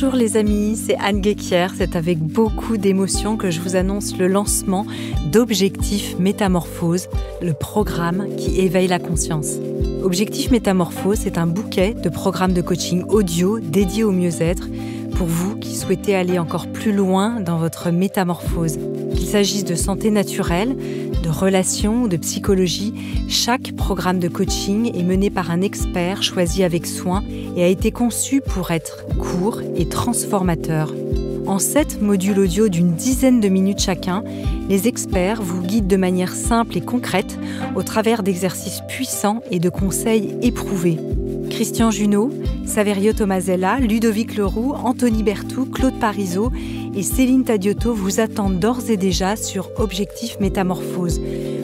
Bonjour les amis, c'est Anne Guéquier. C'est avec beaucoup d'émotion que je vous annonce le lancement d'Objectif Métamorphose, le programme qui éveille la conscience. Objectif Métamorphose, c'est un bouquet de programmes de coaching audio dédiés au mieux-être pour vous qui souhaitez aller encore plus loin dans votre métamorphose. Qu'il s'agisse de santé naturelle, de relations ou de psychologie, chaque programme de coaching est mené par un expert choisi avec soin et a été conçu pour être court et transformateur. En 7 modules audio d'une dizaine de minutes chacun, les experts vous guident de manière simple et concrète au travers d'exercices puissants et de conseils éprouvés. Christian Junot, Saverio Tomasella, Ludovic Leroux, Anthony Berthoud, Claude Parisot et Céline Tadiotto vous attendent d'ores et déjà sur Objectif Métamorphose.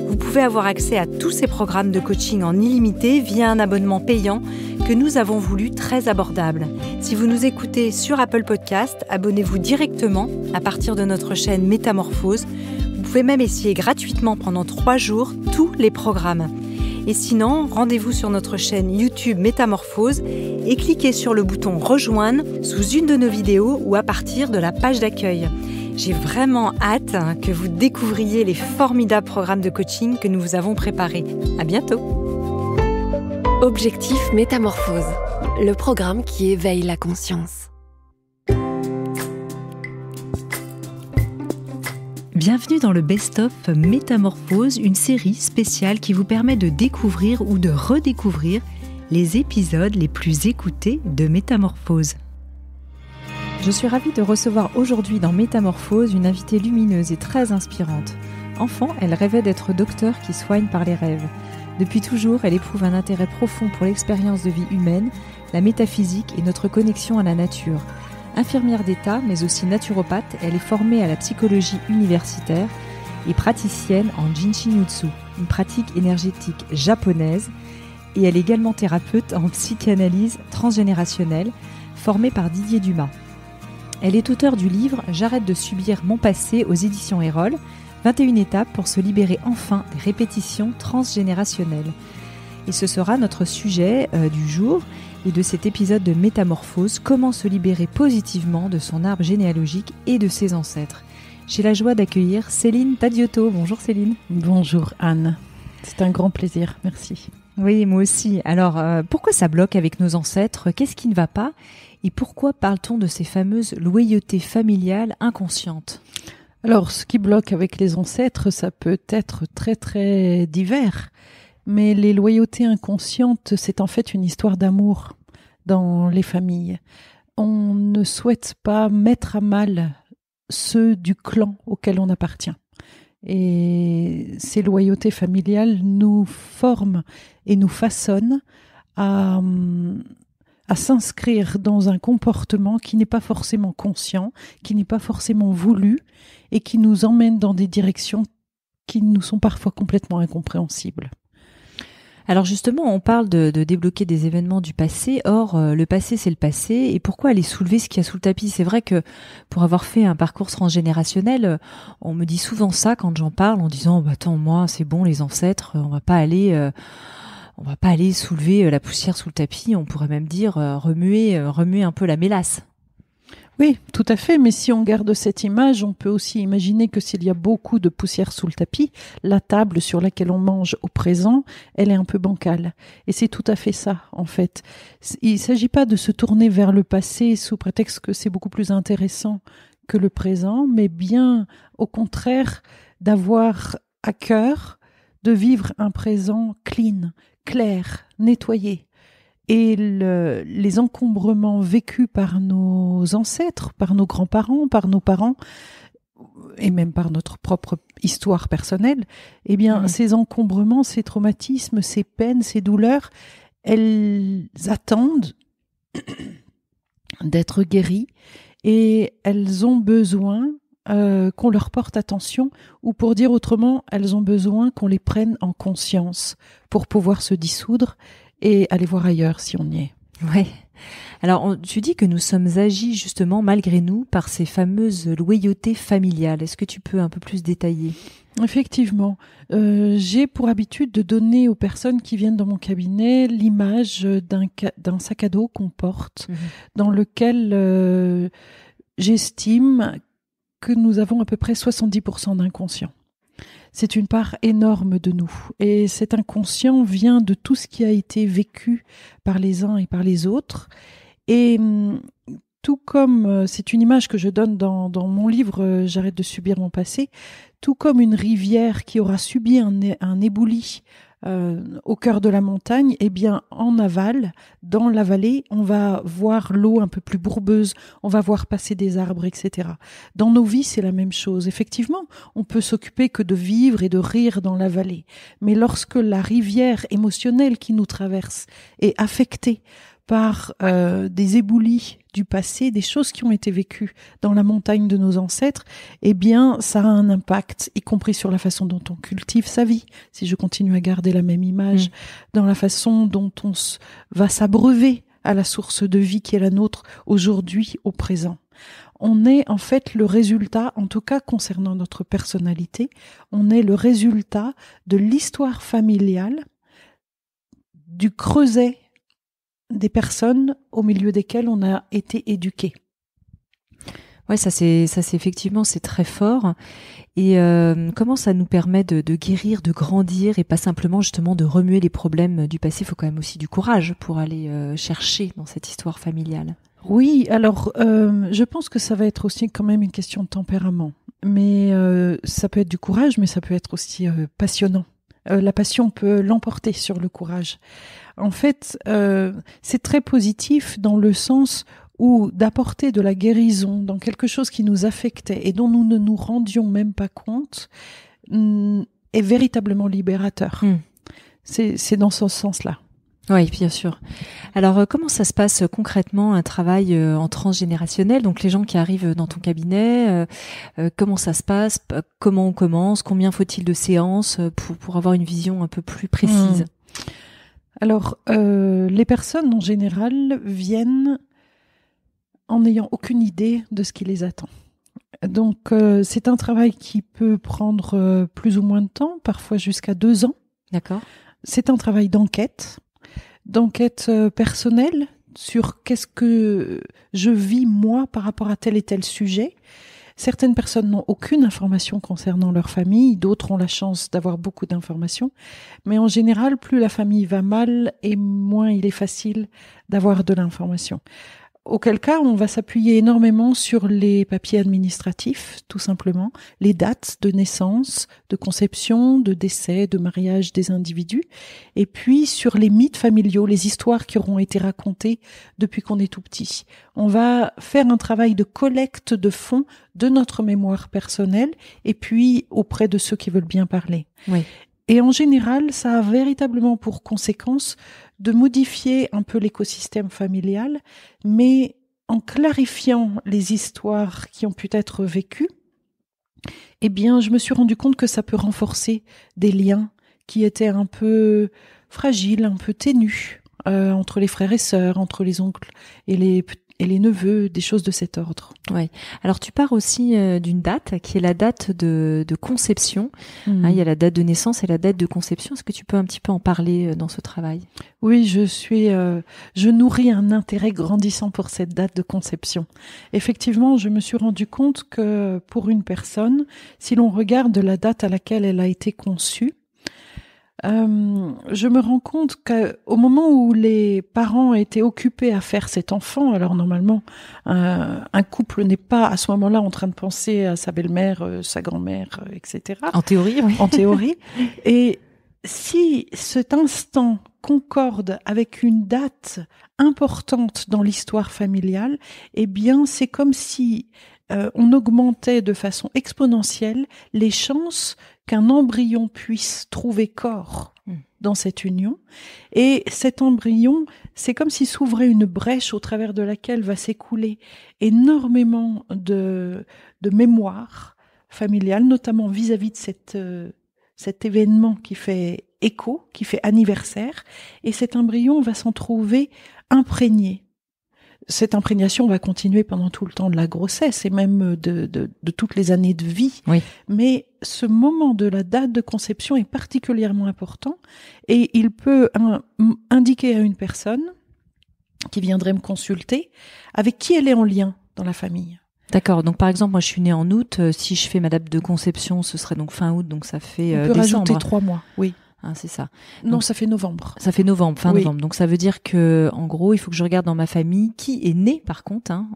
Vous pouvez avoir accès à tous ces programmes de coaching en illimité via un abonnement payant que nous avons voulu très abordable. Si vous nous écoutez sur Apple Podcast, abonnez-vous directement à partir de notre chaîne Métamorphose. Vous pouvez même essayer gratuitement pendant 3 jours tous les programmes. Et sinon, rendez-vous sur notre chaîne YouTube Métamorphose et cliquez sur le bouton Rejoindre sous une de nos vidéos ou à partir de la page d'accueil. J'ai vraiment hâte que vous découvriez les formidables programmes de coaching que nous vous avons préparés. À bientôt. Objectif Métamorphose, le programme qui éveille la conscience. Bienvenue dans le Best of Métamorphose, une série spéciale qui vous permet de découvrir ou de redécouvrir les épisodes les plus écoutés de Métamorphose. Je suis ravie de recevoir aujourd'hui dans Métamorphose une invitée lumineuse et très inspirante. Enfant, elle rêvait d'être docteur qui soigne par les rêves. Depuis toujours, elle éprouve un intérêt profond pour l'expérience de vie humaine, la métaphysique et notre connexion à la nature. Infirmière d'État, mais aussi naturopathe, elle est formée à la psychologie universitaire et praticienne en Jinshin-Jutsu, une pratique énergétique japonaise, et elle est également thérapeute en psychanalyse transgénérationnelle, formée par Didier Dumas. Elle est auteure du livre « J'arrête de subir mon passé » aux éditions Erol, 21 étapes pour se libérer enfin des répétitions transgénérationnelles. Et ce sera notre sujet du jour et de cet épisode de Métamorphose, comment se libérer positivement de son arbre généalogique et de ses ancêtres. J'ai la joie d'accueillir Céline Tadiotto. Bonjour Céline. Bonjour Anne, c'est un grand plaisir, merci. Oui, moi aussi. Alors, pourquoi ça bloque avec nos ancêtres ? Qu'est-ce qui ne va pas ? Et pourquoi parle-t-on de ces fameuses loyautés familiales inconscientes ? Alors, ce qui bloque avec les ancêtres, ça peut être très très divers. Mais les loyautés inconscientes, c'est en fait une histoire d'amour dans les familles. On ne souhaite pas mettre à mal ceux du clan auquel on appartient. Et ces loyautés familiales nous forment et nous façonnent à s'inscrire dans un comportement qui n'est pas forcément conscient, qui n'est pas forcément voulu et qui nous emmène dans des directions qui nous sont parfois complètement incompréhensibles. Alors justement, on parle de débloquer des événements du passé. Or, le passé, c'est le passé. Et pourquoi aller soulever ce qu'il y a sous le tapis ? C'est vrai que pour avoir fait un parcours transgénérationnel, on me dit souvent ça quand j'en parle en disant « Attends, moi, c'est bon, les ancêtres, on va pas aller soulever la poussière sous le tapis. On pourrait même dire remuer un peu la mélasse. » Oui, tout à fait, mais si on garde cette image, on peut aussi imaginer que s'il y a beaucoup de poussière sous le tapis, la table sur laquelle on mange au présent, elle est un peu bancale. Et c'est tout à fait ça, en fait. Il ne s'agit pas de se tourner vers le passé sous prétexte que c'est beaucoup plus intéressant que le présent, mais bien au contraire d'avoir à cœur de vivre un présent clean, clair, nettoyé. Et les encombrements vécus par nos ancêtres, par nos grands-parents, par nos parents, et même par notre propre histoire personnelle, eh bien, ces encombrements, ces traumatismes, ces peines, ces douleurs, elles attendent d'être guéries et elles ont besoin qu'on leur porte attention, ou pour dire autrement, elles ont besoin qu'on les prenne en conscience pour pouvoir se dissoudre et aller voir ailleurs si on y est. Ouais. Alors, tu dis que nous sommes agis justement malgré nous par ces fameuses loyautés familiales. Est-ce que tu peux un peu plus détailler ? Effectivement, j'ai pour habitude de donner aux personnes qui viennent dans mon cabinet l'image d'un sac à dos qu'on porte, dans lequel j'estime que nous avons à peu près 70% d'inconscient. C'est une part énorme de nous. Et cet inconscient vient de tout ce qui a été vécu par les uns et par les autres. Et tout comme, c'est une image que je donne dans mon livre « J'arrête de subir mon passé », tout comme une rivière qui aura subi un éboulis au cœur de la montagne, eh bien en aval, dans la vallée, on va voir l'eau un peu plus bourbeuse, on va voir passer des arbres, etc. Dans nos vies, c'est la même chose. Effectivement, on peut s'occuper que de vivre et de rire dans la vallée. Mais lorsque la rivière émotionnelle qui nous traverse est affectée par des éboulis du passé, des choses qui ont été vécues dans la montagne de nos ancêtres, eh bien, ça a un impact, y compris sur la façon dont on cultive sa vie, si je continue à garder la même image, dans la façon dont on va s'abreuver à la source de vie qui est la nôtre aujourd'hui, au présent. On est en fait le résultat, en tout cas concernant notre personnalité, on est le résultat de l'histoire familiale, du creuset des personnes au milieu desquelles on a été éduqué. Ouais, ça c'est effectivement, c'est très fort. Et comment ça nous permet de guérir, de grandir et pas simplement justement de remuer les problèmes du passé. Il faut quand même aussi du courage pour aller chercher dans cette histoire familiale. Oui, alors je pense que ça va être aussi quand même une question de tempérament. Mais ça peut être du courage, mais ça peut être aussi passionnant. La passion peut l'emporter sur le courage. En fait, c'est très positif dans le sens où d'apporter de la guérison dans quelque chose qui nous affectait et dont nous ne nous rendions même pas compte est véritablement libérateur. C'est dans ce sens-là. Oui, bien sûr. Alors, comment ça se passe concrètement, un travail en transgénérationnel? Donc, les gens qui arrivent dans ton cabinet, comment ça se passe? Comment on commence? Combien faut-il de séances pour avoir une vision un peu plus précise? Alors, les personnes en général viennent en n'ayant aucune idée de ce qui les attend. Donc, c'est un travail qui peut prendre plus ou moins de temps, parfois jusqu'à 2 ans. D'accord. C'est un travail d'enquête personnelle sur qu'est-ce que je vis moi par rapport à tel et tel sujet. Certaines personnes n'ont aucune information concernant leur famille, d'autres ont la chance d'avoir beaucoup d'informations. Mais en général, plus la famille va mal et moins il est facile d'avoir de l'information. Auquel cas, on va s'appuyer énormément sur les papiers administratifs, tout simplement, les dates de naissance, de conception, de décès, de mariage des individus, et puis sur les mythes familiaux, les histoires qui auront été racontées depuis qu'on est tout petit. On va faire un travail de collecte de fonds de notre mémoire personnelle, et puis auprès de ceux qui veulent bien parler. Oui. Et en général, ça a véritablement pour conséquence de modifier un peu l'écosystème familial, mais en clarifiant les histoires qui ont pu être vécues, eh bien, je me suis rendu compte que ça peut renforcer des liens qui étaient un peu fragiles, un peu ténus, entre les frères et sœurs, entre les oncles et les neveux, des choses de cet ordre. Oui. Alors tu pars aussi d'une date qui est la date de conception. Il y a la date de naissance et la date de conception. Est-ce que tu peux un petit peu en parler dans ce travail? Oui, je nourris un intérêt grandissant pour cette date de conception. Effectivement, je me suis rendu compte que pour une personne, si l'on regarde la date à laquelle elle a été conçue, je me rends compte qu'au moment où les parents étaient occupés à faire cet enfant, alors normalement, un couple n'est pas à ce moment-là en train de penser à sa belle-mère, sa grand-mère, etc. En théorie, oui. En théorie. Et si cet instant concorde avec une date importante dans l'histoire familiale, eh bien, c'est comme si on augmentait de façon exponentielle les chances qu'un embryon puisse trouver corps dans cette union. Et cet embryon, c'est comme s'il s'ouvrait une brèche au travers de laquelle va s'écouler énormément de mémoire familiale, notamment vis-à-vis de cet événement qui fait écho, qui fait anniversaire. Et cet embryon va s'en trouver imprégné cette imprégnation va continuer pendant tout le temps de la grossesse et même de toutes les années de vie. Oui. Mais ce moment de la date de conception est particulièrement important et il peut indiquer à une personne qui viendrait me consulter avec qui elle est en lien dans la famille. D'accord. Donc, par exemple, moi, je suis née en août. Si je fais ma date de conception, ce serait donc fin août. Donc, ça fait On peut décembre. rajouter 3 mois, oui. Hein, c'est ça. Non, Donc, ça fait novembre. Ça fait novembre, fin Oui. novembre. Donc ça veut dire que, en gros, il faut que je regarde dans ma famille qui est né, par contre. Hein.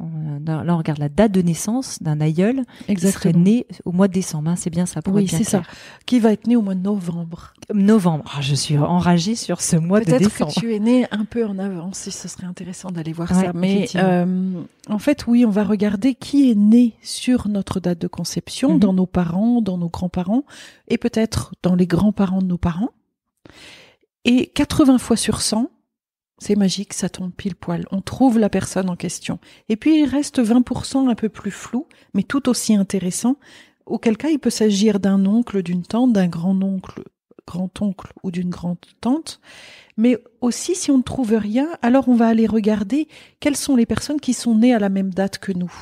Là, on regarde la date de naissance d'un aïeul qui serait né au mois de décembre. Hein. C'est bien ça. Pour Oui, être bien c'est clair. ça. Qui va être né au mois de novembre. Novembre. Oh, je suis enragée sur ce mois de Peut-être décembre. que tu es né un peu en avance et ce serait intéressant d'aller voir Ouais, ça. Mais effectivement. en fait, oui, on va regarder qui est né sur notre date de conception, dans nos parents, dans nos grands-parents et peut-être dans les grands-parents de nos parents. Et 80 fois sur 100, c'est magique, ça tombe pile poil. On trouve la personne en question. Et puis, il reste 20% un peu plus flou, mais tout aussi intéressant, auquel cas il peut s'agir d'un oncle, d'une tante, d'un grand-oncle, grand-oncle ou d'une grande-tante. Mais aussi, si on ne trouve rien, alors on va aller regarder quelles sont les personnes qui sont nées à la même date que nous.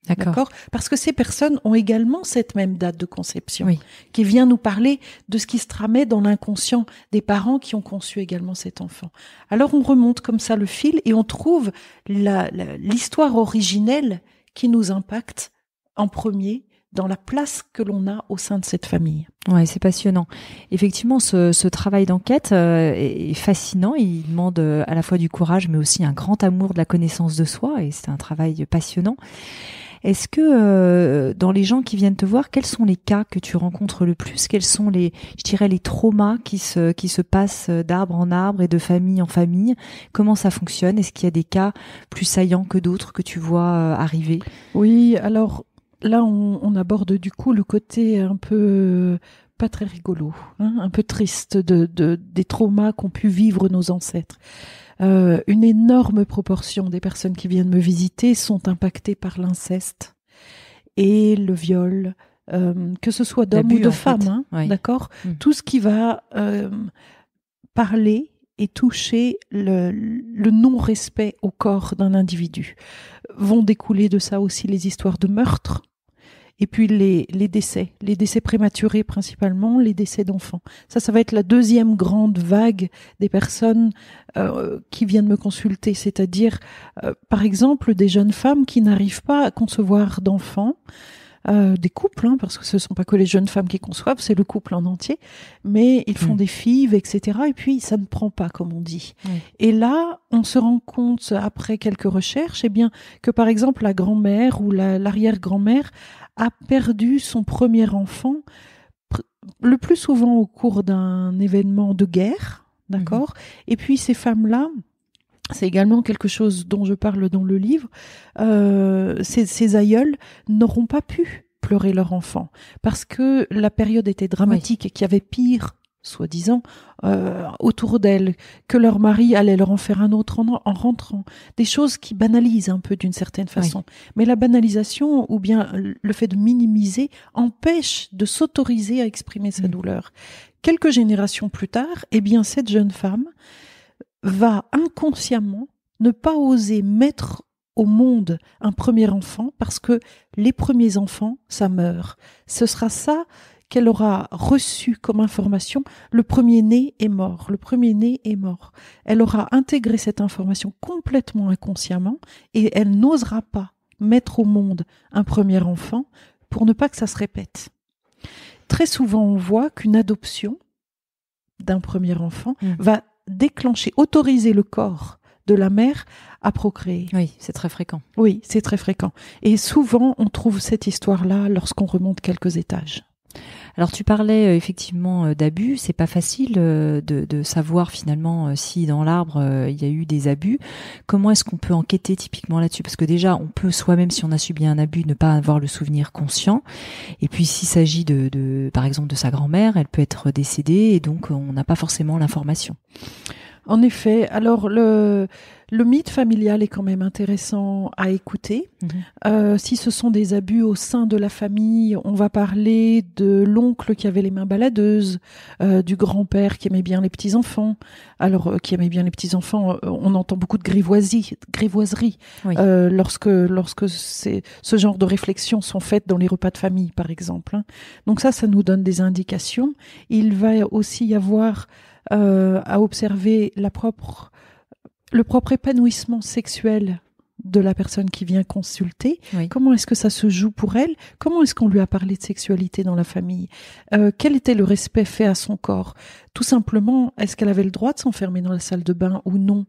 D'accord. Parce que ces personnes ont également cette même date de conception, Oui. qui vient nous parler de ce qui se tramait dans l'inconscient des parents qui ont conçu également cet enfant. Alors on remonte comme ça le fil et on trouve l'histoire originelle qui nous impacte en premier dans la place que l'on a au sein de cette famille. Ouais, c'est passionnant. Effectivement, ce travail d'enquête est fascinant. Il demande à la fois du courage, mais aussi un grand amour de la connaissance de soi, et c'est un travail passionnant. Est-ce que dans les gens qui viennent te voir, quels sont les cas que tu rencontres le plus? Quels sont les traumas qui se passent d'arbre en arbre et de famille en famille? Comment ça fonctionne? Est-ce qu'il y a des cas plus saillants que d'autres que tu vois arriver? Oui, alors là, on aborde du coup le côté un peu pas très rigolo, hein, un peu triste des traumas qu'ont pu vivre nos ancêtres. Une énorme proportion des personnes qui viennent me visiter sont impactées par l'inceste et le viol, que ce soit d'hommes ou de femmes, hein, oui. d'accord. Tout ce qui va parler et toucher le non-respect au corps d'un individu. Vont découler de ça aussi les histoires de meurtre. Et puis les décès prématurés principalement, les décès d'enfants. Ça va être la deuxième grande vague des personnes qui viennent me consulter, c'est-à-dire, par exemple, des jeunes femmes qui n'arrivent pas à concevoir d'enfants, des couples, hein, parce que ce ne sont pas que les jeunes femmes qui conçoivent, c'est le couple en entier, mais ils font des fives, etc. Et puis, ça ne prend pas, comme on dit. Et là, on se rend compte, après quelques recherches, eh bien, que par exemple, la grand-mère ou l'arrière-grand-mère a perdu son premier enfant, le plus souvent au cours d'un événement de guerre, d'accord ? Et puis, ces femmes-là, c'est également quelque chose dont je parle dans le livre, ces aïeuls n'auront pas pu pleurer leur enfant parce que la période était dramatique et qu'il y avait pire, soi-disant, autour d'elles, que leur mari allait leur en faire un autre en rentrant. Des choses qui banalisent un peu d'une certaine façon. Mais la banalisation ou bien le fait de minimiser empêche de s'autoriser à exprimer sa douleur. Quelques générations plus tard, eh bien, cette jeune femme va inconsciemment ne pas oser mettre au monde un premier enfant parce que les premiers enfants, ça meurt. Ce sera ça qu'elle aura reçu comme information. Le premier-né est mort. Le premier-né est mort. Elle aura intégré cette information complètement inconsciemment et elle n'osera pas mettre au monde un premier enfant pour ne pas que ça se répète. Très souvent, on voit qu'une adoption d'un premier enfant va déclencher, autoriser le corps de la mère à procréer. Oui, c'est très fréquent. Oui, c'est très fréquent. Et souvent, on trouve cette histoire-là lorsqu'on remonte quelques étages. Alors tu parlais effectivement d'abus, c'est pas facile de savoir finalement si dans l'arbre il y a eu des abus. Comment est-ce qu'on peut enquêter typiquement là-dessus? Parce que déjà on peut soi-même, si on a subi un abus, ne pas avoir le souvenir conscient. Et puis s'il s'agit par exemple de sa grand-mère, elle peut être décédée et donc on n'a pas forcément l'information. En effet, alors Le mythe familial est quand même intéressant à écouter. Si ce sont des abus au sein de la famille, on va parler de l'oncle qui avait les mains baladeuses, du grand-père qui aimait bien les petits-enfants. Alors, qui aimait bien les petits-enfants, on entend beaucoup de grivoiserie Oui. lorsque ce genre de réflexions sont faites dans les repas de famille, par exemple. Donc ça nous donne des indications. Il va aussi y avoir à observer le propre épanouissement sexuel de la personne qui vient consulter. Oui. Comment est-ce que ça se joue pour elle? Comment est-ce qu'on lui a parlé de sexualité dans la famille? Quel était le respect fait à son corps? Tout simplement, est-ce qu'elle avait le droit de s'enfermer dans la salle de bain ou non?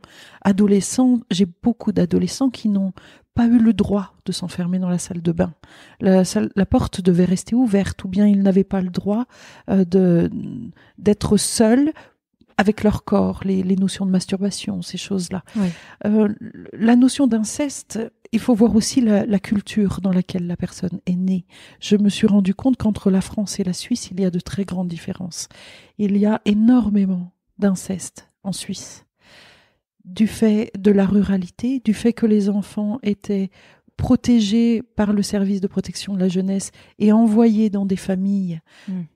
J'ai beaucoup d'adolescents qui n'ont pas eu le droit de s'enfermer dans la salle de bain. La porte devait rester ouverte, ou bien ils n'avaient pas le droit d'être seuls avec leur corps, les notions de masturbation, ces choses-là. Oui. La notion d'inceste, il faut voir aussi la culture dans laquelle la personne est née. Je me suis rendu compte qu'entre la France et la Suisse, il y a de très grandes différences. Il y a énormément d'inceste en Suisse, du fait de la ruralité, du fait que les enfants étaient protégés par le service de protection de la jeunesse et envoyés dans des familles,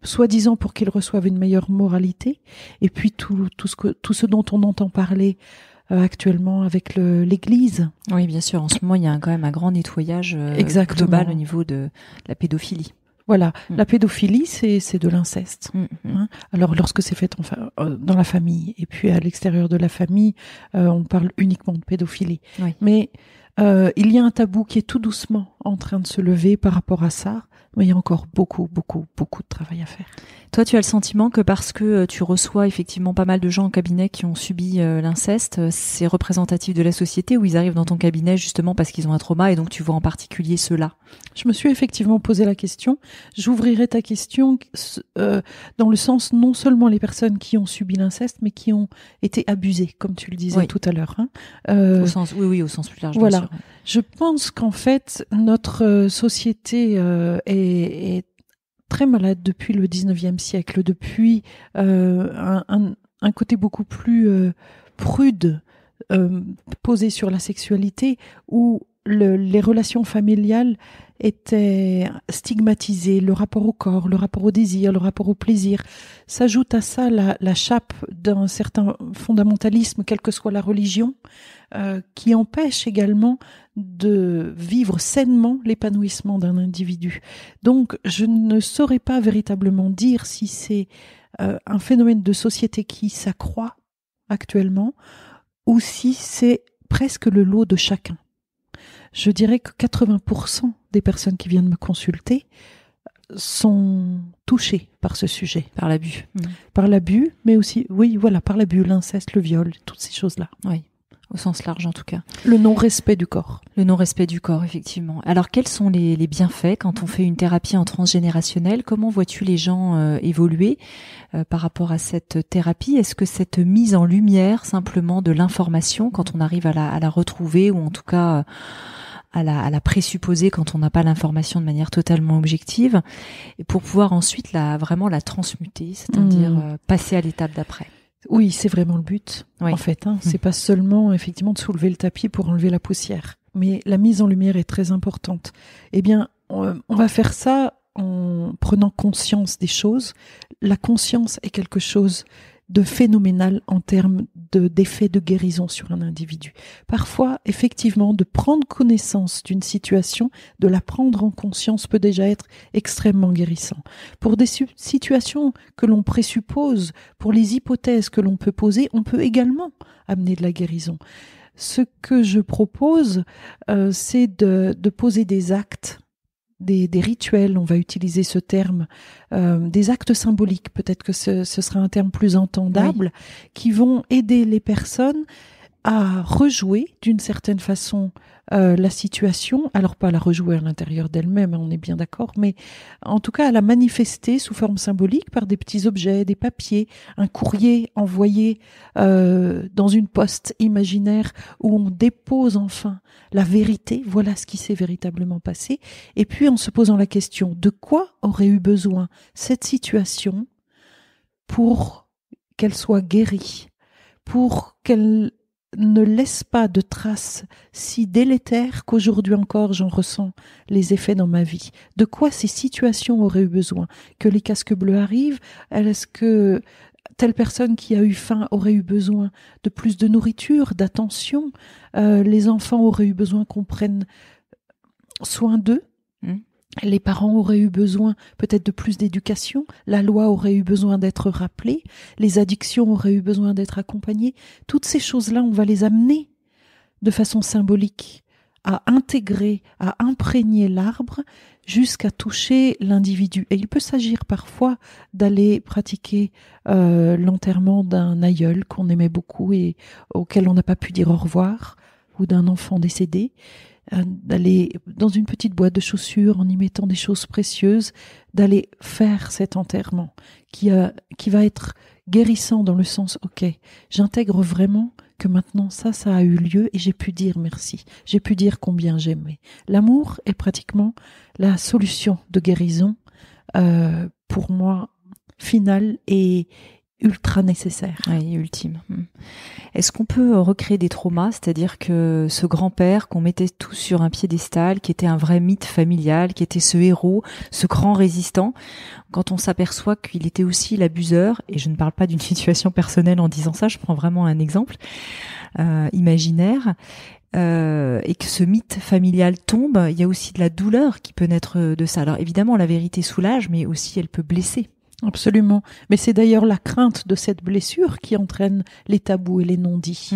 soi-disant pour qu'ils reçoivent une meilleure moralité, et puis tout ce dont on entend parler actuellement avec l'Église. Oui, bien sûr. En ce moment, il y a quand même un grand nettoyage global au niveau de la pédophilie. Voilà, la pédophilie, c'est de l'inceste. Hein. Alors, lorsque c'est fait dans la famille, et puis à l'extérieur de la famille, on parle uniquement de pédophilie. Oui. Mais il y a un tabou qui est tout doucement en train de se lever par rapport à ça, mais il y a encore beaucoup, beaucoup, beaucoup de travail à faire. Toi, tu as le sentiment que parce que tu reçois effectivement pas mal de gens au cabinet qui ont subi l'inceste, c'est représentatif de la société, ou ils arrivent dans ton cabinet justement parce qu'ils ont un trauma et donc tu vois en particulier ceux-là? Je me suis effectivement posé la question. J'ouvrirai ta question dans le sens non seulement les personnes qui ont subi l'inceste, mais qui ont été abusées, comme tu le disais tout à l'heure. Hein. Au sens plus large. Voilà. Bien sûr. Je pense qu'en fait, notre société est très malade depuis le 19e siècle, depuis un côté beaucoup plus prude posé sur la sexualité, où les relations familiales étaient stigmatisées, le rapport au corps, le rapport au désir, le rapport au plaisir. S'ajoute à ça la chape d'un certain fondamentalisme, quelle que soit la religion, qui empêche également de vivre sainement l'épanouissement d'un individu. Donc, je ne saurais pas véritablement dire si c'est un phénomène de société qui s'accroît actuellement ou si c'est presque le lot de chacun. Je dirais que 80% des personnes qui viennent me consulter sont touchées par ce sujet. Par l'abus. Par l'abus, mais aussi, par l'abus, l'inceste, le viol, toutes ces choses-là. Oui. Au sens large, en tout cas. Le non-respect du corps. Le non-respect du corps, effectivement. Alors, quels sont les bienfaits quand on fait une thérapie en transgénérationnel? Comment vois-tu les gens évoluer par rapport à cette thérapie? Est-ce que cette mise en lumière, simplement, de l'information, quand on arrive à la retrouver, ou en tout cas à la présupposer quand on n'a pas l'information de manière totalement objective, et pour pouvoir ensuite vraiment la transmuter, c'est-à-dire passer à l'étape d'après? Oui, c'est vraiment le but, en fait. Hein. C'est pas seulement, effectivement, de soulever le tapis pour enlever la poussière. Mais la mise en lumière est très importante. Eh bien, on va faire ça en prenant conscience des choses. La conscience est quelque chose de phénoménal en termes d'effet de guérison sur un individu. Parfois, effectivement, de prendre connaissance d'une situation, de la prendre en conscience peut déjà être extrêmement guérissant. Pour des situations que l'on présuppose, pour les hypothèses que l'on peut poser, on peut également amener de la guérison. Ce que je propose, c'est de poser des actes, des rituels, on va utiliser ce terme, des actes symboliques, peut-être que ce sera un terme plus entendable, qui vont aider les personnes à rejouer d'une certaine façon la situation, alors pas la rejouer à l'intérieur d'elle-même, on est bien d'accord, mais en tout cas à la manifester sous forme symbolique par des petits objets, des papiers, un courrier envoyé dans une poste imaginaire où on dépose enfin la vérité, voilà ce qui s'est véritablement passé, et puis en se posant la question de quoi aurait eu besoin cette situation pour qu'elle soit guérie, pour qu'elle ne laisse pas de traces si délétères qu'aujourd'hui encore j'en ressens les effets dans ma vie. De quoi ces situations auraient eu besoin? Que les casques bleus arrivent? Est-ce que telle personne qui a eu faim aurait eu besoin de plus de nourriture, d'attention? Les enfants auraient eu besoin qu'on prenne soin d'eux. Les parents auraient eu besoin peut-être de plus d'éducation, la loi aurait eu besoin d'être rappelée, les addictions auraient eu besoin d'être accompagnées. Toutes ces choses-là, on va les amener de façon symbolique à intégrer, à imprégner l'arbre jusqu'à toucher l'individu. Et il peut s'agir parfois d'aller pratiquer l'enterrement d'un aïeul qu'on aimait beaucoup et auquel on n'a pas pu dire au revoir, ou d'un enfant décédé, d'aller dans une petite boîte de chaussures en y mettant des choses précieuses, d'aller faire cet enterrement qui va être guérissant dans le sens, ok, j'intègre vraiment que maintenant ça a eu lieu et j'ai pu dire merci, j'ai pu dire combien j'aimais. L'amour est pratiquement la solution de guérison pour moi finale et ultra nécessaire. Oui, ultime. Est-ce qu'on peut recréer des traumas, c'est-à-dire que ce grand-père qu'on mettait tous sur un piédestal, qui était un vrai mythe familial, qui était ce héros, ce grand résistant, quand on s'aperçoit qu'il était aussi l'abuseur, et je ne parle pas d'une situation personnelle en disant ça, je prends vraiment un exemple imaginaire, et que ce mythe familial tombe, il y a aussi de la douleur qui peut naître de ça. Alors évidemment, la vérité soulage, mais aussi elle peut blesser. Absolument. Mais c'est d'ailleurs la crainte de cette blessure qui entraîne les tabous et les non-dits.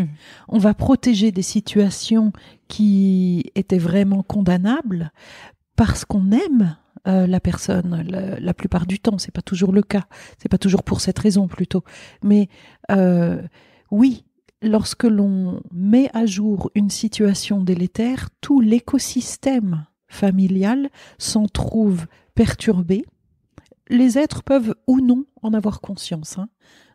On va protéger des situations qui étaient vraiment condamnables parce qu'on aime la personne. La plupart du temps, c'est pas toujours le cas. C'est pas toujours pour cette raison plutôt. Mais oui, lorsque l'on met à jour une situation délétère, tout l'écosystème familial s'en trouve perturbé. Les êtres peuvent ou non en avoir conscience,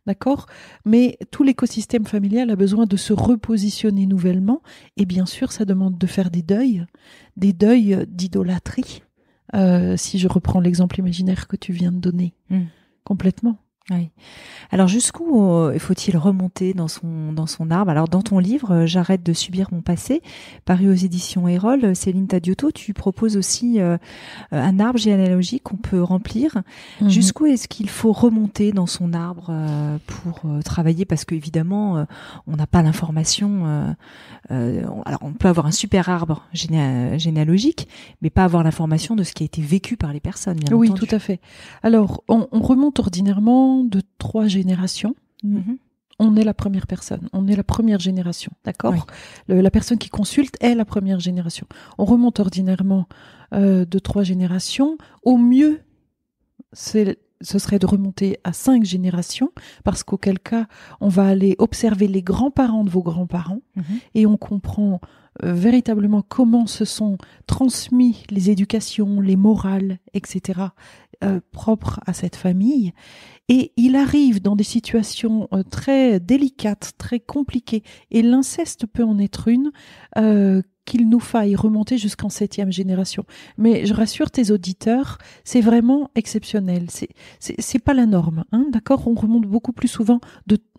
d'accord ? Mais tout l'écosystème familial a besoin de se repositionner nouvellement. Et bien sûr, ça demande de faire des deuils d'idolâtrie, si je reprends l'exemple imaginaire que tu viens de donner. Complètement. Oui. Alors jusqu'où faut-il remonter dans son arbre? Alors dans ton livre J'arrête de subir mon passé, paru aux éditions Erol, Céline Tadiotto, tu proposes aussi un arbre généalogique qu'on peut remplir. Jusqu'où est-ce qu'il faut remonter dans son arbre pour travailler? Parce qu'évidemment, on n'a pas l'information. Alors on peut avoir un super arbre généalogique, mais pas avoir l'information de ce qui a été vécu par les personnes. Bien oui, entendu. Tout à fait. Alors on remonte ordinairement de 3 générations. On est la première personne, on est la première génération, d'accord ? Oui. La personne qui consulte est la première génération. On remonte ordinairement de 3 générations. Au mieux, ce serait de remonter à 5 générations, parce qu'auquel cas, on va aller observer les grands-parents de vos grands-parents et on comprend véritablement comment se sont transmis les éducations, les morales, etc., propres à cette famille. Et il arrive dans des situations très délicates, très compliquées, et l'inceste peut en être une, qu'il nous faille remonter jusqu'en 7e génération. Mais je rassure tes auditeurs, c'est vraiment exceptionnel. C'est pas la norme, d'accord ? On remonte beaucoup plus souvent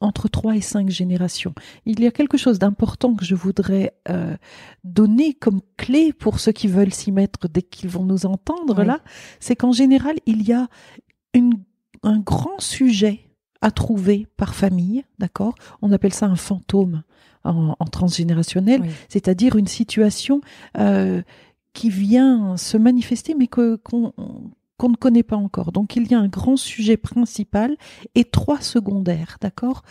entre 3 et 5 générations. Il y a quelque chose d'important que je voudrais donner comme clé pour ceux qui veulent s'y mettre dès qu'ils vont nous entendre là, c'est qu'en général, il y a un grand sujet à trouver par famille, d'accord ? On appelle ça un fantôme en transgénérationnel, c'est-à-dire une situation qui vient se manifester mais qu'on ne connaît pas encore. Donc il y a un grand sujet principal et 3 secondaires, d'accord ?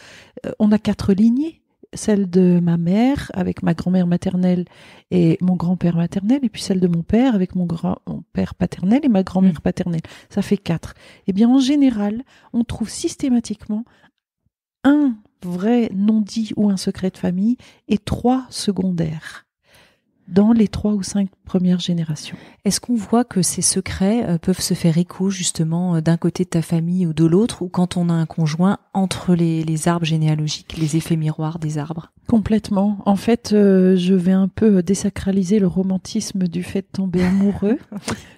On a 4 lignées, celle de ma mère avec ma grand-mère maternelle et mon grand-père maternel, et puis celle de mon père avec mon grand-père paternel et ma grand-mère paternelle. Ça fait 4. Eh bien, en général, on trouve systématiquement un vrai non-dit ou un secret de famille et 3 secondaires dans les 3 ou 5 premières générations. Est-ce qu'on voit que ces secrets peuvent se faire écho justement d'un côté de ta famille ou de l'autre, ou quand on a un conjoint, entre les arbres généalogiques, les effets miroirs des arbres ? Complètement. En fait, je vais un peu désacraliser le romantisme du fait de tomber amoureux.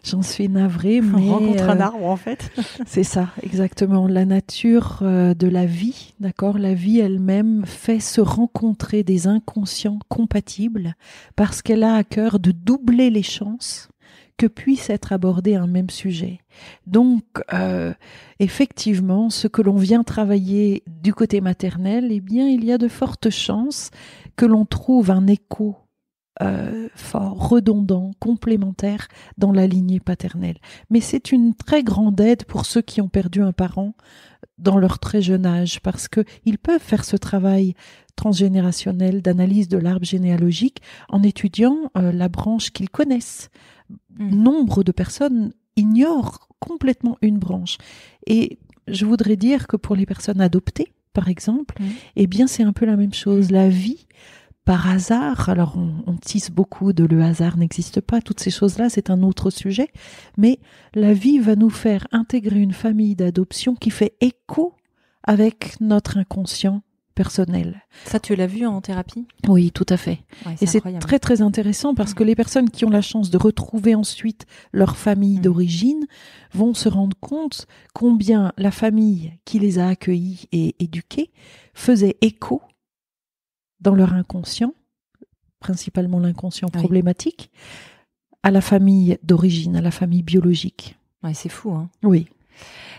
J'en suis navrée, mais On rencontre un arbre, en fait. c'est ça, exactement. La nature de la vie, d'accord. La vie elle-même fait se rencontrer des inconscients compatibles parce qu'elle a à cœur de doubler les chances que puisse être abordé un même sujet. Donc, effectivement, ce que l'on vient travailler du côté maternel, eh bien, il y a de fortes chances que l'on trouve un écho fort, redondant, complémentaire dans la lignée paternelle. Mais c'est une très grande aide pour ceux qui ont perdu un parent dans leur très jeune âge, parce que ils peuvent faire ce travail transgénérationnel d'analyse de l'arbre généalogique en étudiant la branche qu'ils connaissent. Nombre de personnes ignorent complètement une branche. Et je voudrais dire que pour les personnes adoptées, par exemple, eh bien, c'est un peu la même chose. La vie, par hasard, alors on tisse beaucoup de le hasard n'existe pas, toutes ces choses-là, c'est un autre sujet, mais la vie va nous faire intégrer une famille d'adoption qui fait écho avec notre inconscient personnel. Ça, tu l'as vu en thérapie ? Oui, tout à fait. Ouais, et c'est incroyable. très très intéressant parce que les personnes qui ont la chance de retrouver ensuite leur famille d'origine vont se rendre compte combien la famille qui les a accueillis et éduqués faisait écho dans leur inconscient, principalement l'inconscient problématique, à la famille d'origine, à la famille biologique. Ouais, c'est fou, hein. Oui.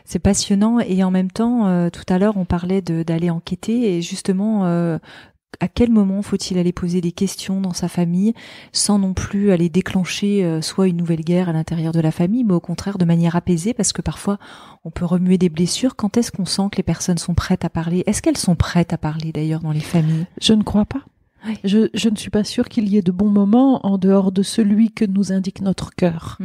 C'est passionnant et en même temps, tout à l'heure, on parlait d'aller enquêter et justement, à quel moment faut-il aller poser des questions dans sa famille sans non plus aller déclencher soit une nouvelle guerre à l'intérieur de la famille, mais au contraire de manière apaisée parce que parfois on peut remuer des blessures. Quand est-ce qu'on sent que les personnes sont prêtes à parler ? Est-ce qu'elles sont prêtes à parler d'ailleurs dans les familles ? Je ne crois pas. Oui. Je ne suis pas sûre qu'il y ait de bons moments en dehors de celui que nous indique notre cœur.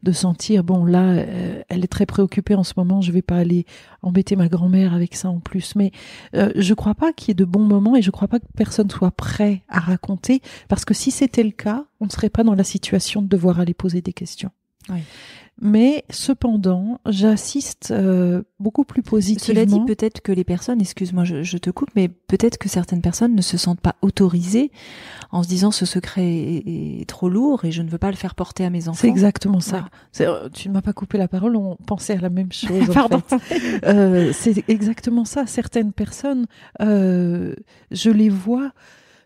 De sentir, bon là, elle est très préoccupée en ce moment, je ne vais pas aller embêter ma grand-mère avec ça en plus. Mais je ne crois pas qu'il y ait de bons moments et je ne crois pas que personne soit prêt à raconter parce que si c'était le cas, on ne serait pas dans la situation de devoir aller poser des questions. Oui. Mais cependant, j'assiste beaucoup plus positivement. Cela dit, peut-être que les personnes, excuse-moi, je te coupe, mais peut-être que certaines personnes ne se sentent pas autorisées en se disant ce secret est trop lourd et je ne veux pas le faire porter à mes enfants. C'est exactement ça. Ouais. Tu ne m'as pas coupé la parole, on pensait à la même chose. Pardon. En fait. C'est exactement ça. Certaines personnes, je les vois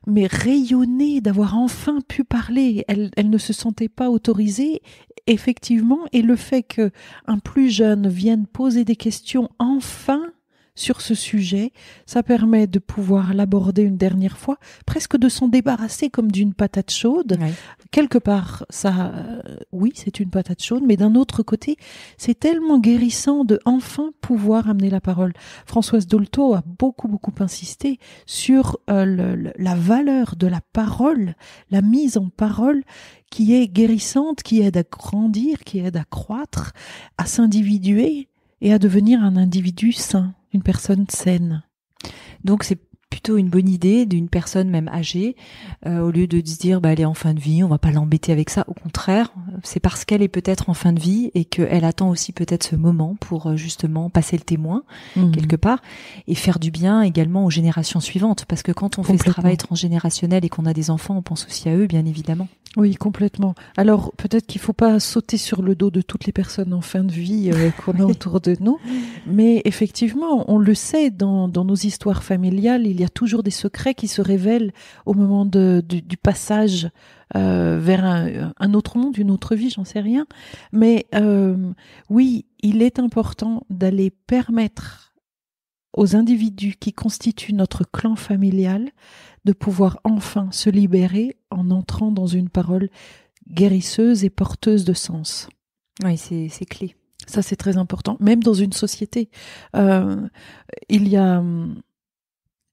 mais rayonner d'avoir enfin pu parler. Elle ne se sentait pas autorisée, effectivement, et le fait qu'un plus jeune vienne poser des questions enfin sur ce sujet, ça permet de pouvoir l'aborder une dernière fois, presque de s'en débarrasser comme d'une patate chaude. Ouais. Quelque part, ça, oui, c'est une patate chaude, mais d'un autre côté, c'est tellement guérissant de enfin pouvoir amener la parole. Françoise Dolto a beaucoup insisté sur la valeur de la parole, la mise en parole qui est guérissante, qui aide à grandir, qui aide à croître, à s'individuer et à devenir un individu sain. Une personne saine. Donc c'est plutôt une bonne idée d'une personne même âgée, au lieu de se dire elle est en fin de vie, on va pas l'embêter avec ça. Au contraire, c'est parce qu'elle est peut-être en fin de vie et qu'elle attend aussi peut-être ce moment pour justement passer le témoin quelque part et faire du bien également aux générations suivantes. Parce que quand on fait ce travail transgénérationnel et qu'on a des enfants, on pense aussi à eux, bien évidemment. Oui, complètement. Alors, peut-être qu'il ne faut pas sauter sur le dos de toutes les personnes en fin de vie qu'on a autour de nous, mais effectivement, on le sait, dans nos histoires familiales, il y a toujours des secrets qui se révèlent au moment du passage vers un autre monde, une autre vie, j'en sais rien. Mais oui, il est important d'aller permettre aux individus qui constituent notre clan familial de pouvoir enfin se libérer en entrant dans une parole guérisseuse et porteuse de sens. Oui, c'est clé. Ça, c'est très important. Même dans une société. Il y a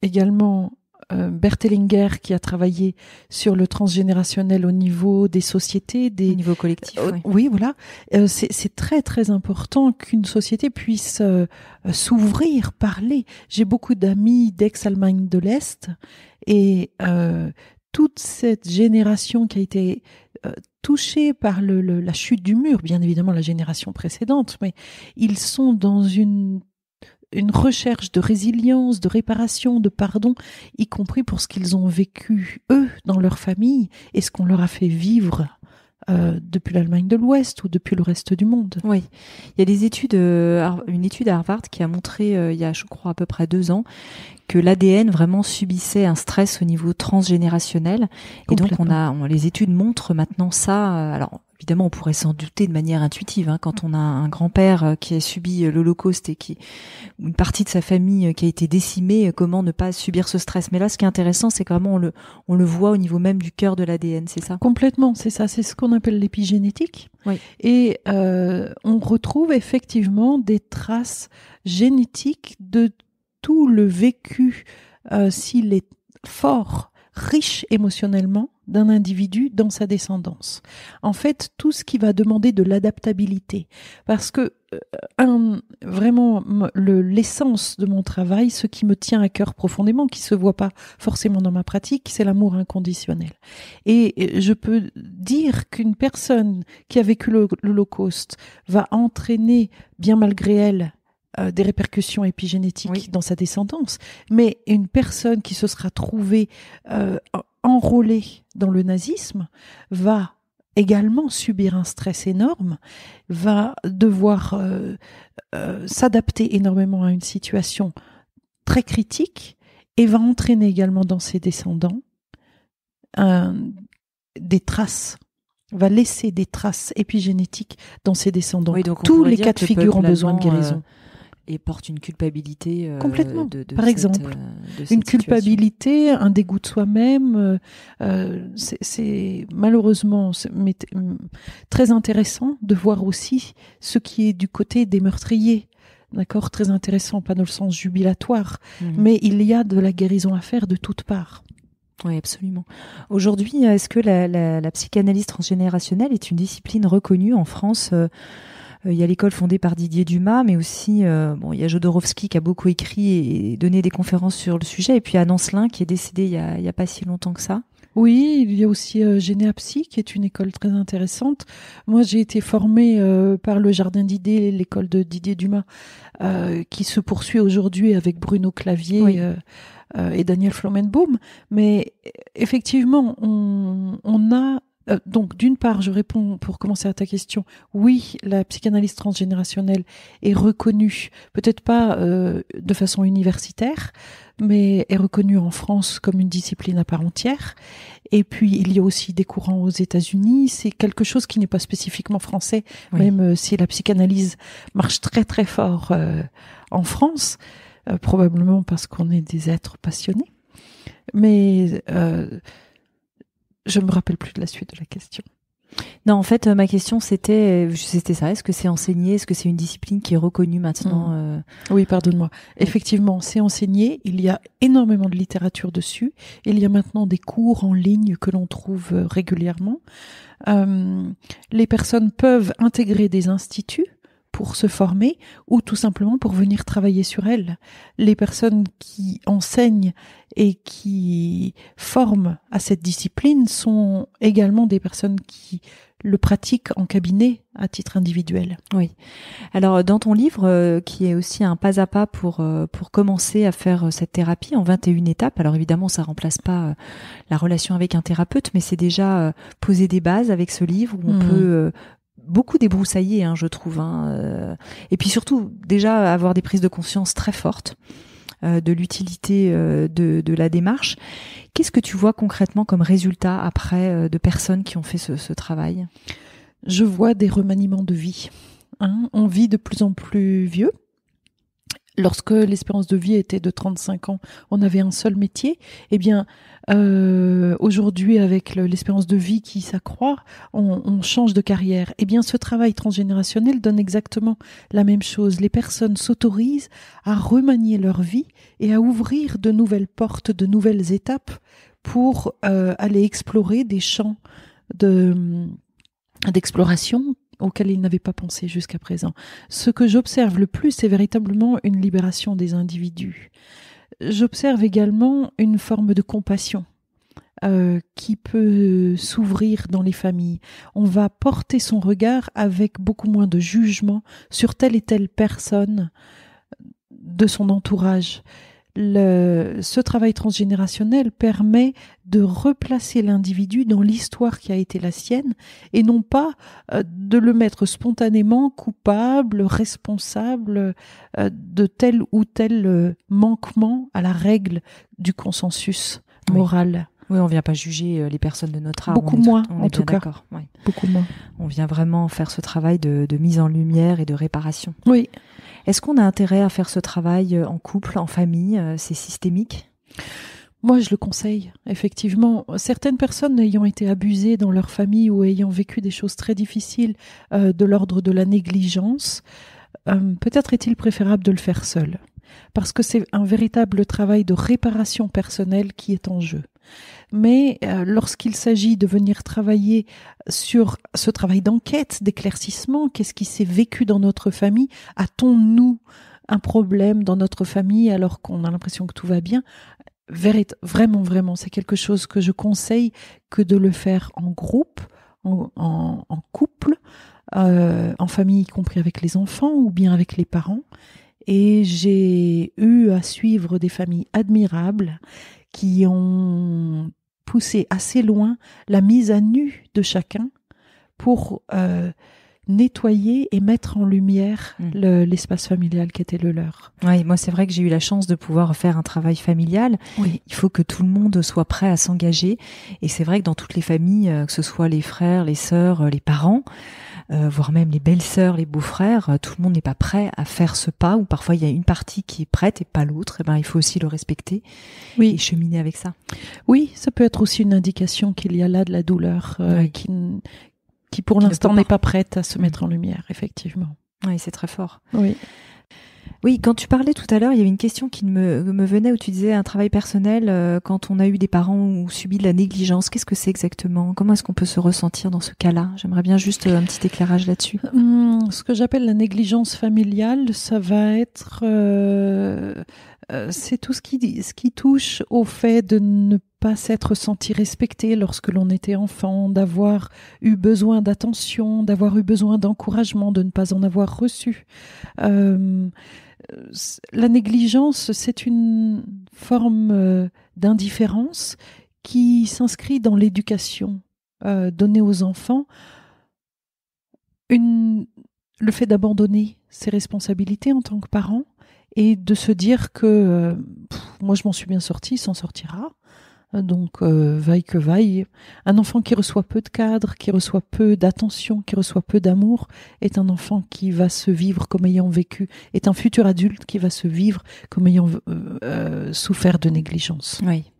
également Bert Hellinger qui a travaillé sur le transgénérationnel au niveau des sociétés. Au niveau collectif, oui. Oui, voilà. C'est très, très important qu'une société puisse s'ouvrir, parler. J'ai beaucoup d'amis d'ex-Allemagne de l'Est et toute cette génération qui a été touchée par la chute du mur, bien évidemment la génération précédente, mais ils sont dans une une recherche de résilience, de réparation, de pardon, y compris pour ce qu'ils ont vécu, eux, dans leur famille, et ce qu'on leur a fait vivre depuis l'Allemagne de l'Ouest ou depuis le reste du monde. Oui, il y a des études, une étude à Harvard qui a montré, il y a, je crois, à peu près 2 ans, que l'ADN vraiment subissait un stress au niveau transgénérationnel. Et donc, les études montrent maintenant ça. Alors, évidemment, on pourrait s'en douter de manière intuitive, quand on a un grand-père qui a subi l'Holocauste et ou une partie de sa famille qui a été décimée, comment ne pas subir ce stress. Mais là, ce qui est intéressant, c'est que vraiment on le voit au niveau même du cœur de l'ADN, c'est ça? Complètement, c'est ça. C'est ce qu'on appelle l'épigénétique. Oui. Et on retrouve effectivement des traces génétiques de tout le vécu, s'il est fort, riche émotionnellement, d'un individu dans sa descendance. En fait, tout ce qui va demander de l'adaptabilité. Parce que vraiment, l'essence de mon travail, ce qui me tient à cœur profondément, qui se voit pas forcément dans ma pratique, c'est l'amour inconditionnel. Et je peux dire qu'une personne qui a vécu l'Holocauste va entraîner, bien malgré elle, des répercussions épigénétiques dans sa descendance, mais une personne qui se sera trouvée enrôlée dans le nazisme va également subir un stress énorme, va devoir s'adapter énormément à une situation très critique et va entraîner également dans ses descendants des traces, va laisser des traces épigénétiques dans ses descendants. Oui, donc tous les cas de figure ont besoin de guérison. Et porte une culpabilité complètement. Par exemple, une culpabilité, un dégoût de soi-même. C'est malheureusement très intéressant de voir aussi ce qui est du côté des meurtriers. D'accord, très intéressant, pas dans le sens jubilatoire, mais il y a de la guérison à faire de toutes parts. Oui, absolument. Aujourd'hui, est-ce que la psychanalyse transgénérationnelle est une discipline reconnue en France? Il y a l'école fondée par Didier Dumas, mais aussi il y a Jodorowsky qui a beaucoup écrit et donné des conférences sur le sujet, et puis Anne Ancelin qui est décédée il y a pas si longtemps que ça. Oui, il y a aussi Généapsy qui est une école très intéressante. Moi, j'ai été formée par le Jardin d'idées, l'école de Didier Dumas, qui se poursuit aujourd'hui avec Bruno Clavier et Daniel Flomenbaum. Mais effectivement, on a donc, d'une part, je réponds pour commencer à ta question. Oui, la psychanalyse transgénérationnelle est reconnue, peut-être pas de façon universitaire, mais est reconnue en France comme une discipline à part entière. Et puis, il y a aussi des courants aux États-Unis. C'est quelque chose qui n'est pas spécifiquement français, même si la psychanalyse marche très très fort en France, probablement parce qu'on est des êtres passionnés. Mais je me rappelle plus de la suite de la question. Non, en fait, ma question c'était ça. Est-ce que c'est enseigné? Est-ce que c'est une discipline qui est reconnue maintenant? Oui, pardonne-moi. Effectivement, c'est enseigné. Il y a énormément de littérature dessus. Il y a maintenant des cours en ligne que l'on trouve régulièrement. Les personnes peuvent intégrer des instituts pour se former ou tout simplement pour venir travailler sur elles. Les personnes qui enseignent et qui forment à cette discipline sont également des personnes qui le pratiquent en cabinet à titre individuel. Oui. Alors, dans ton livre, qui est aussi un pas à pas pour commencer à faire cette thérapie en 21 étapes, alors évidemment, ça remplace pas la relation avec un thérapeute, mais c'est déjà poser des bases avec ce livre où on peut beaucoup débroussailler, je trouve. Et puis surtout, déjà, avoir des prises de conscience très fortes de l'utilité de la démarche. Qu'est-ce que tu vois concrètement comme résultat après de personnes qui ont fait ce travail? Je vois des remaniements de vie. On vit de plus en plus vieux. Lorsque l'espérance de vie était de 35 ans, on avait un seul métier. Eh bien, aujourd'hui, avec l'espérance de vie qui s'accroît, on change de carrière. Eh bien, ce travail transgénérationnel donne exactement la même chose. Les personnes s'autorisent à remanier leur vie et à ouvrir de nouvelles portes, de nouvelles étapes pour aller explorer des champs d'exploration auxquels ils n'avaient pas pensé jusqu'à présent. Ce que j'observe le plus, c'est véritablement une libération des individus. J'observe également une forme de compassion qui peut s'ouvrir dans les familles. On va porter son regard avec beaucoup moins de jugement sur telle et telle personne de son entourage. Ce travail transgénérationnel permet de replacer l'individu dans l'histoire qui a été la sienne et non pas de le mettre spontanément coupable, responsable de tel ou tel manquement à la règle du consensus moral. Oui, on ne vient pas juger les personnes de notre âge. Beaucoup moins, en tout cas. Oui. Beaucoup moins. On vient vraiment faire ce travail de mise en lumière et de réparation. Oui. Est-ce qu'on a intérêt à faire ce travail en couple, en famille? C'est systémique? Moi, je le conseille, effectivement. Certaines personnes ayant été abusées dans leur famille ou ayant vécu des choses très difficiles de l'ordre de la négligence, peut-être est-il préférable de le faire seul. Parce que c'est un véritable travail de réparation personnelle qui est en jeu. Mais lorsqu'il s'agit de venir travailler sur ce travail d'enquête, d'éclaircissement, qu'est-ce qui s'est vécu dans notre famille? A-t-on, un problème dans notre famille alors qu'on a l'impression que tout va bien? Vraiment, c'est quelque chose que je conseille que de le faire en groupe, en couple, en famille, y compris avec les enfants ou bien avec les parents. Et j'ai eu à suivre des familles admirables qui ont poussé assez loin la mise à nu de chacun pour nettoyer et mettre en lumière l'espace familial qui était le leur. Oui, moi c'est vrai que j'ai eu la chance de pouvoir faire un travail familial. Oui. Il faut que tout le monde soit prêt à s'engager. Et c'est vrai que dans toutes les familles, que ce soit les frères, les sœurs, les parents, voire même les belles-sœurs, les beaux-frères, tout le monde n'est pas prêt à faire ce pas, ou parfois il y a une partie qui est prête et pas l'autre. Et ben, il faut aussi le respecter et cheminer avec ça. Oui, ça peut être aussi une indication qu'il y a là de la douleur qui pour l'instant n'est pas prête à se mettre en lumière, effectivement. Oui, c'est très fort. Oui. Oui, quand tu parlais tout à l'heure, il y avait une question qui me venait où tu disais un travail personnel quand on a eu des parents ou subi de la négligence. Qu'est-ce que c'est exactement? Comment est-ce qu'on peut se ressentir dans ce cas-là? J'aimerais bien juste un petit éclairage là-dessus. Ce que j'appelle la négligence familiale, ça va être... c'est tout ce qui touche au fait de ne pas s'être senti respecté lorsque l'on était enfant, d'avoir eu besoin d'attention, d'avoir eu besoin d'encouragement, de ne pas en avoir reçu. La négligence, c'est une forme d'indifférence qui s'inscrit dans l'éducation donnée aux enfants. Le fait d'abandonner ses responsabilités en tant que parent et de se dire que moi je m'en suis bien sorti, il s'en sortira. Donc, vaille que vaille. Un enfant qui reçoit peu de cadre, qui reçoit peu d'attention, qui reçoit peu d'amour, est un enfant qui va se vivre comme ayant vécu, est un futur adulte qui va se vivre comme ayant souffert de négligence. Oui.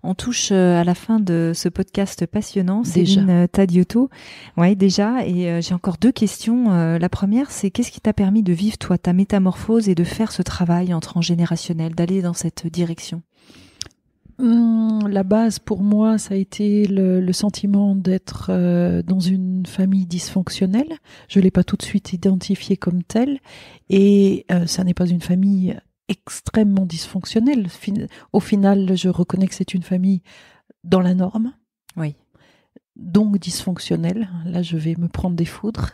On touche à la fin de ce podcast passionnant, Céline Tadiotto. Oui, déjà. Et j'ai encore 2 questions. La première, c'est qu'est-ce qui t'a permis de vivre, toi, ta métamorphose et de faire ce travail en transgénérationnel, d'aller dans cette direction? La base pour moi, ça a été le sentiment d'être dans une famille dysfonctionnelle. Je ne l'ai pas tout de suite identifiée comme telle. Et ça n'est pas une famille extrêmement dysfonctionnelle. Au final, je reconnais que c'est une famille dans la norme. Oui. Donc dysfonctionnelle. Là, je vais me prendre des foudres.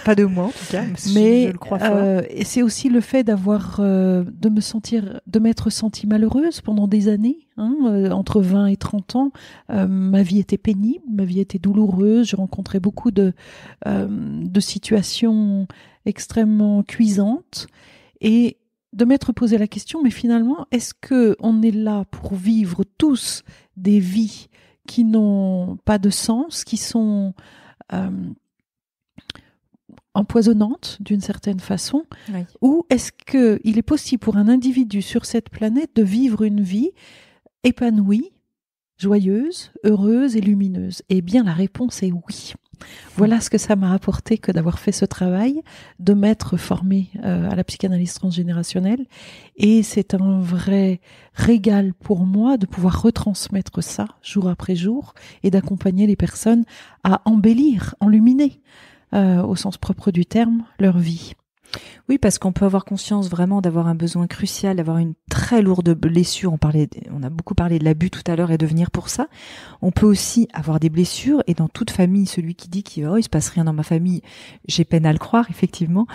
Pas de moi, en tout cas. Mais je le crois fort. et c'est aussi le fait de m'être sentie malheureuse pendant des années. Entre 20 et 30 ans, ma vie était pénible, ma vie était douloureuse. Je rencontrais beaucoup de situations extrêmement cuisantes et de m'être posé la question, mais finalement, est-ce que on est là pour vivre tous des vies qui n'ont pas de sens, qui sont empoisonnantes d'une certaine façon, oui. Ou est-ce qu'il est possible pour un individu sur cette planète de vivre une vie épanouie, joyeuse, heureuse et lumineuse? Eh bien, la réponse est oui. Voilà ce que ça m'a apporté que d'avoir fait ce travail, de m'être formée à la psychanalyse transgénérationnelle. Et c'est un vrai régal pour moi de pouvoir retransmettre ça jour après jour et d'accompagner les personnes à embellir, enluminer, au sens propre du terme, leur vie. Oui, parce qu'on peut avoir conscience vraiment d'avoir un besoin crucial, d'avoir une très lourde blessure. On a beaucoup parlé de l'abus tout à l'heure et de venir pour ça. On peut aussi avoir des blessures, et dans toute famille, celui qui dit qu'il il se passe rien dans ma famille, j'ai peine à le croire, effectivement.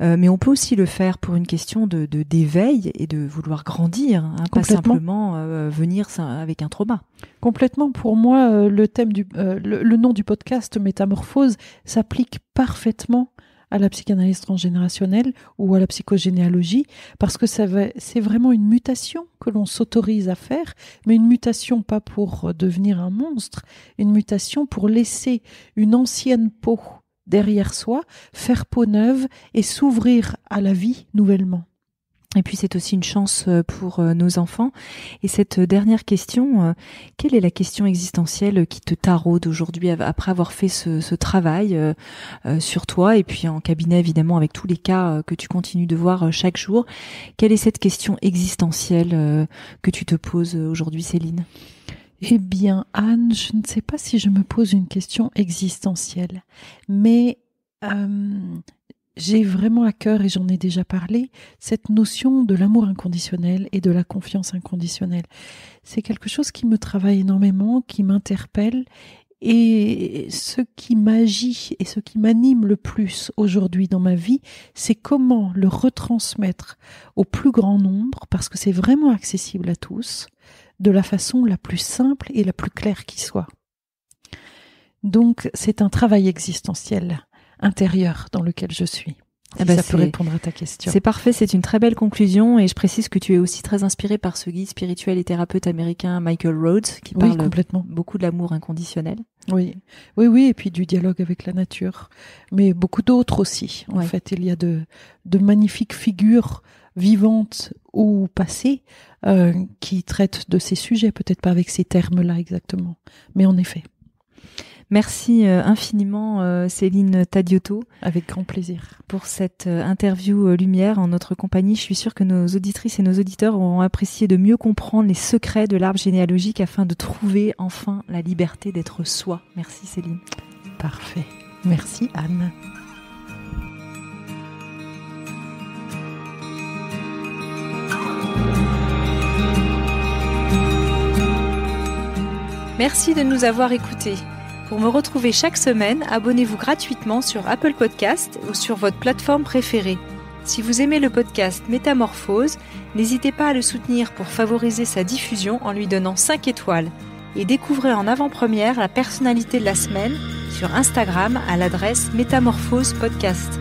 Mais on peut aussi le faire pour une question d'éveil et de vouloir grandir, hein, pas simplement venir avec un trauma. Complètement. Pour moi, le nom du podcast Métamorphose s'applique parfaitement à la psychanalyse transgénérationnelle ou à la psychogénéalogie, parce que c'est vraiment une mutation que l'on s'autorise à faire, mais une mutation pas pour devenir un monstre, une mutation pour laisser une ancienne peau derrière soi, faire peau neuve et s'ouvrir à la vie nouvellement. Et puis c'est aussi une chance pour nos enfants. Et cette dernière question, quelle est la question existentielle qui te taraude aujourd'hui après avoir fait ce travail sur toi et puis en cabinet évidemment avec tous les cas que tu continues de voir chaque jour? Quelle est cette question existentielle que tu te poses aujourd'hui, Céline? Eh bien, Anne, je ne sais pas si je me pose une question existentielle, mais j'ai vraiment à cœur, et j'en ai déjà parlé, cette notion de l'amour inconditionnel et de la confiance inconditionnelle. C'est quelque chose qui me travaille énormément, qui m'interpelle, et ce qui m'agit et ce qui m'anime le plus aujourd'hui dans ma vie, c'est comment le retransmettre au plus grand nombre, parce que c'est vraiment accessible à tous, de la façon la plus simple et la plus claire qui soit. Donc, c'est un travail existentiel intérieur dans lequel je suis. Si ça peut répondre à ta question. C'est parfait, c'est une très belle conclusion, et je précise que tu es aussi très inspiré par ce guide spirituel et thérapeute américain Michael Rhodes qui parle beaucoup de l'amour inconditionnel. Oui, et puis du dialogue avec la nature, mais beaucoup d'autres aussi. En fait, il y a de magnifiques figures vivantes ou passées qui traitent de ces sujets, peut-être pas avec ces termes-là exactement, mais en effet. Merci infiniment Céline Tadiotto. Avec grand plaisir. Pour cette interview Lumière en notre compagnie. Je suis sûre que nos auditrices et nos auditeurs auront apprécié de mieux comprendre les secrets de l'arbre généalogique afin de trouver enfin la liberté d'être soi. Merci Céline. Parfait. Merci Anne. Merci de nous avoir écoutés. Pour me retrouver chaque semaine, abonnez-vous gratuitement sur Apple Podcast ou sur votre plateforme préférée. Si vous aimez le podcast Métamorphose, n'hésitez pas à le soutenir pour favoriser sa diffusion en lui donnant 5 étoiles. Et découvrez en avant-première la personnalité de la semaine sur Instagram à l'adresse Métamorphose Podcast.